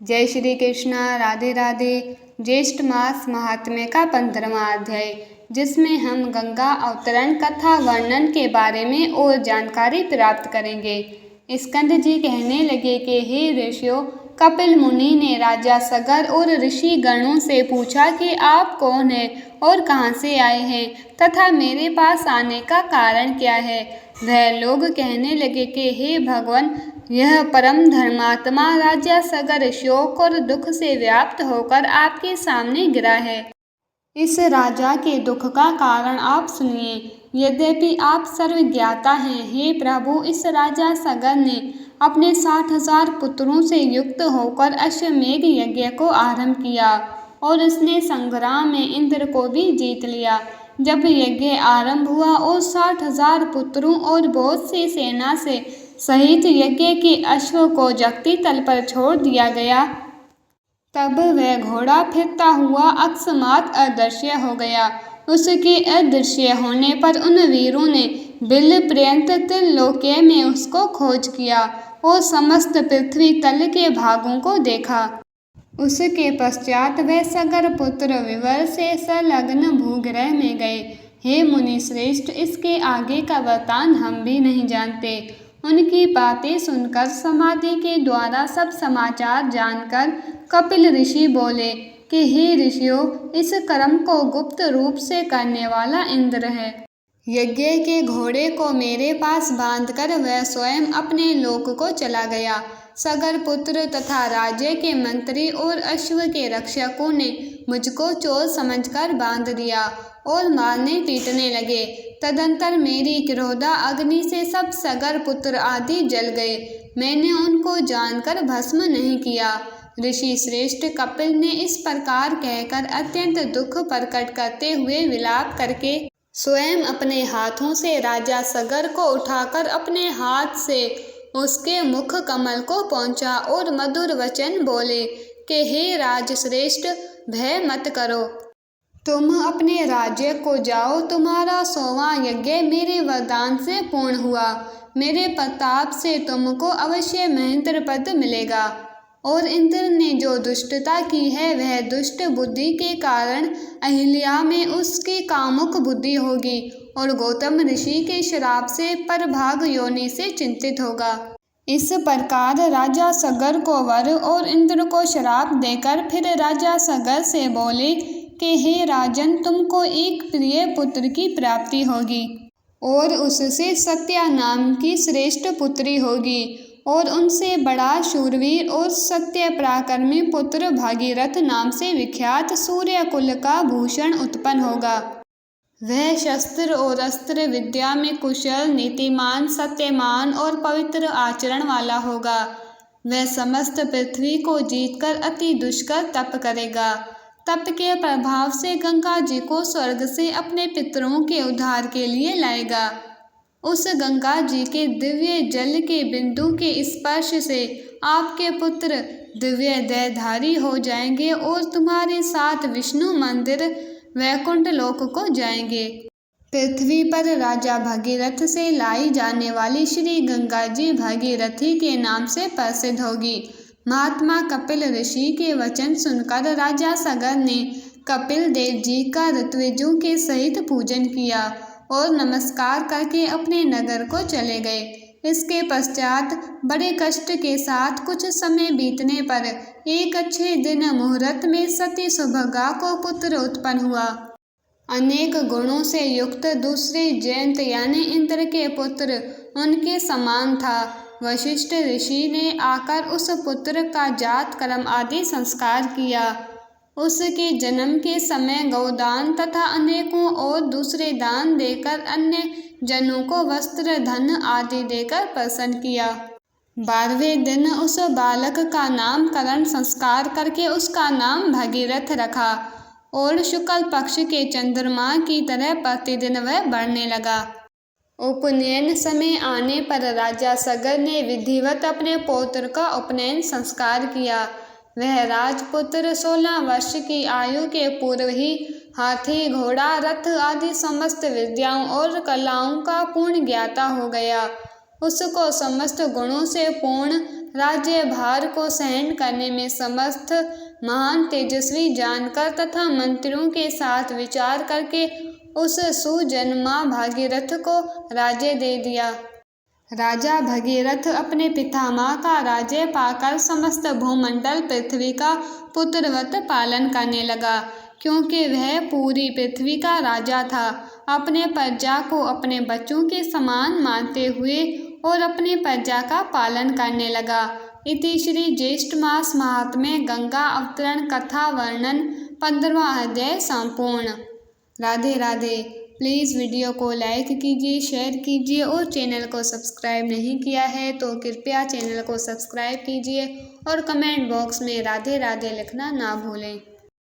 जय श्री कृष्ण। राधे राधे। ज्येष्ठ मास महात्म्य का 15वां अध्याय, जिसमें हम गंगा अवतरण कथा वर्णन के बारे में और जानकारी प्राप्त करेंगे। स्कंद जी कहने लगे कि हे ऋषियों, कपिल मुनि ने राजा सगर और ऋषि गणों से पूछा कि आप कौन हैं और कहाँ से आए हैं तथा मेरे पास आने का कारण क्या है। वह लोग कहने लगे कि हे भगवान, यह परम धर्मात्मा राजा सगर शोक और दुख से व्याप्त होकर आपके सामने गिरा है। इस राजा के दुख का कारण आप सुनिए। यद्यपि आप सर्वज्ञाता हैं, हे प्रभु, इस राजा सगर ने अपने 60,000 पुत्रों से युक्त होकर अश्वमेध यज्ञ को आरंभ किया और इसने संग्राम में इंद्र को भी जीत लिया। जब यज्ञ आरंभ हुआ और 60,000 पुत्रों और बहुत सी सेना से सहित यज्ञ के अश्व को जगती तल पर छोड़ दिया गया, तब वह घोड़ा फिरता हुआ अकस्मात अदृश्य हो गया। उसके अदृश्य होने पर उन वीरों ने बिल पर्यंत त्रिलोक्य में उसको खोज किया और समस्त पृथ्वी तल के भागों को देखा। उसके पश्चात वह सगर पुत्र विवर से संलग्न भूग्रह में गए। हे मुनि श्रेष्ठ, इसके आगे का वृतांत हम भी नहीं जानते। उनकी बातें सुनकर समाधि के द्वारा सब समाचार जानकर कपिल ऋषि बोले कि हे ऋषियों, इस कर्म को गुप्त रूप से करने वाला इंद्र है। यज्ञ के घोड़े को मेरे पास बांधकर वह स्वयं अपने लोक को चला गया। सगर पुत्र तथा राज्य के मंत्री और अश्व के रक्षकों ने मुझको चोर समझकर बांध दिया और मारने पीटने लगे। तदंतर मेरी क्रोधा अग्नि से सब सगर पुत्र आदि जल गए। मैंने उनको जानकर भस्म नहीं किया। ऋषि श्रेष्ठ कपिल ने इस प्रकार कहकर अत्यंत दुख प्रकट करते हुए विलाप करके स्वयं अपने हाथों से राजा सगर को उठाकर अपने हाथ से उसके मुख कमल को पहुँचा और मधुर वचन बोले कि हे राजश्रेष्ठ, भय मत करो, तुम अपने राज्य को जाओ। तुम्हारा 100वां यज्ञ मेरे वरदान से पूर्ण हुआ। मेरे प्रताप से तुमको अवश्य महेंद्र पद मिलेगा। और इंद्र ने जो दुष्टता की है, वह दुष्ट बुद्धि के कारण अहिल्या में उसकी कामुक बुद्धि होगी और गौतम ऋषि के श्राप से परभाग योनि से चिंतित होगा। इस प्रकार राजा सगर को वर और इंद्र को श्राप देकर फिर राजा सगर से बोले कि हे राजन, तुमको एक प्रिय पुत्र की प्राप्ति होगी और उससे सत्या नाम की श्रेष्ठ पुत्री होगी और उनसे बड़ा शूरवीर और सत्य पराक्रमी पुत्र भागीरथ नाम से विख्यात सूर्य कुल का भूषण उत्पन्न होगा। वह शस्त्र और अस्त्र विद्या में कुशल, नीतिमान, सत्यमान और पवित्र आचरण वाला होगा। वह समस्त पृथ्वी को जीतकर अति दुष्कर तप करेगा। तप के प्रभाव से गंगा जी को स्वर्ग से अपने पितरों के उद्धार के लिए लाएगा। उस गंगा जी के दिव्य जल के बिंदु के स्पर्श से आपके पुत्र दिव्य देहधारी हो जाएंगे और तुम्हारे साथ विष्णु मंदिर वैकुंठ लोक को जाएंगे। पृथ्वी पर राजा भगीरथ से लाई जाने वाली श्री गंगा जी भागीरथी के नाम से प्रसिद्ध होगी। महात्मा कपिल ऋषि के वचन सुनकर राजा सगर ने कपिल देव जी का ऋत्विजों के सहित पूजन किया और नमस्कार करके अपने नगर को चले गए। इसके पश्चात बड़े कष्ट के साथ कुछ समय बीतने पर एक अच्छे दिन मुहूर्त में सती सुभगा को पुत्र उत्पन्न हुआ। अनेक गुणों से युक्त दूसरे जयंत यानी इंद्र के पुत्र उनके समान था। वशिष्ठ ऋषि ने आकर उस पुत्र का जात कर्म आदि संस्कार किया। उसके जन्म के समय गौदान तथा अनेकों और दूसरे दान देकर अन्य जनों को वस्त्र, धन आदि देकर प्रसन्न किया। 12वें दिन उस बालक का नामकरण संस्कार करके उसका नाम भगीरथ रखा और शुक्ल पक्ष के चंद्रमा की तरह प्रतिदिन वह बढ़ने लगा। उपनयन समय आने पर राजा सगर ने विधिवत अपने पौत्र का उपनयन संस्कार किया। वह राजपुत्र 16 वर्ष की आयु के पूर्व ही हाथी, घोड़ा, रथ आदि समस्त विद्याओं और कलाओं का पूर्ण ज्ञाता हो गया। उसको समस्त गुणों से पूर्ण राज्य भार को सहन करने में समर्थ महान तेजस्वी जानकर तथा मंत्रियों के साथ विचार करके उस सुजन्मा भागीरथ को राज्य दे दिया। राजा भगीरथ अपने पितामह का राज्य पाकर समस्त भूमंडल पृथ्वी का पुत्रवत पालन करने लगा, क्योंकि वह पूरी पृथ्वी का राजा था। अपने प्रजा को अपने बच्चों के समान मानते हुए और अपनी प्रजा का पालन करने लगा। इति श्री ज्येष्ठ मास महात्म्य गंगा अवतरण कथा वर्णन 15वां अध्याय संपूर्ण। राधे राधे। प्लीज़ वीडियो को लाइक कीजिए, शेयर कीजिए और चैनल को सब्सक्राइब नहीं किया है तो कृपया चैनल को सब्सक्राइब कीजिए और कमेंट बॉक्स में राधे राधे लिखना ना भूलें।